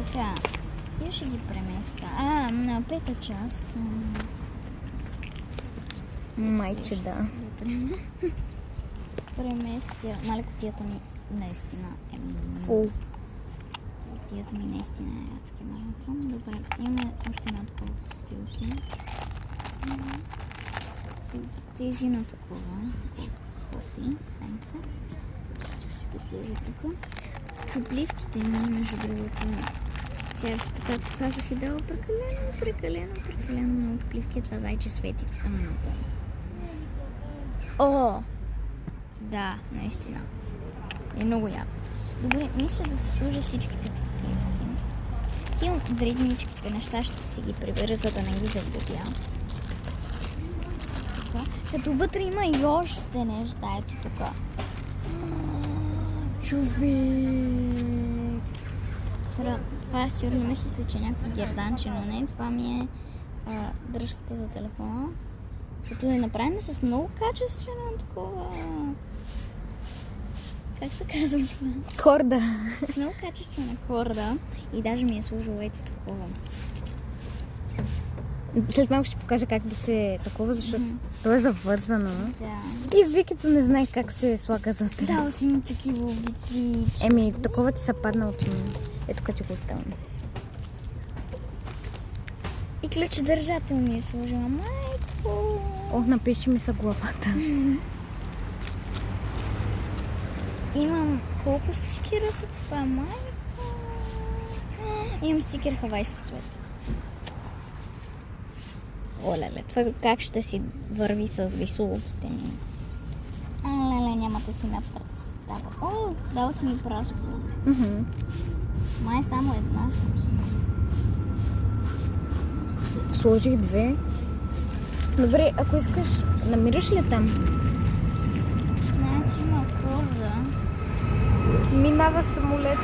Така, я ще ги преместя. На пета част. Майче, да. Преместя. Мале, кутията ми наистина е Фул. Кутията ми наистина е адски малко. Добре, имаме още една такова кутилка. Тези на такова. Кофи. Тенца. Ще си го сложа тук. Чупливките ми, между другото, сега, както казах, е дала прекалено много чупливки. Това зайче свети в тъмното. О! Да, наистина. Е много яко. Добре, мисля да се сложа всичките чупливки. Ти дребничките неща ще си ги прибера, за да не ги загубя. Като вътре има и още неща. Ето тук. Човек! Това сигурно мислите, че е някакво герданче, но не. Това ми е дръжката за телефона. Като е направена с много качествено такова... Как се казва това? Корда. С много качествена корда. И даже ми е служило ето такова. След малко ще покажа как да се такова, защото то е завързано. Да. И Викито не знае как се слага за това. Дала си ми такива обици. Такова ти са падна от мен. Ето като го оставам. И ключодържател ми е сложила. Майко! Напиши ми са главата. Имам колко стикера са това, майко? Имам стикер хавайско цвет. Оле, това как ще си върви с висулките ми? Леле, няма да си напредстава. О, дала си ми праско. Май само една. Сложих две. Добре, ако искаш, намираш ли там? Значи има корда. Минава самолет.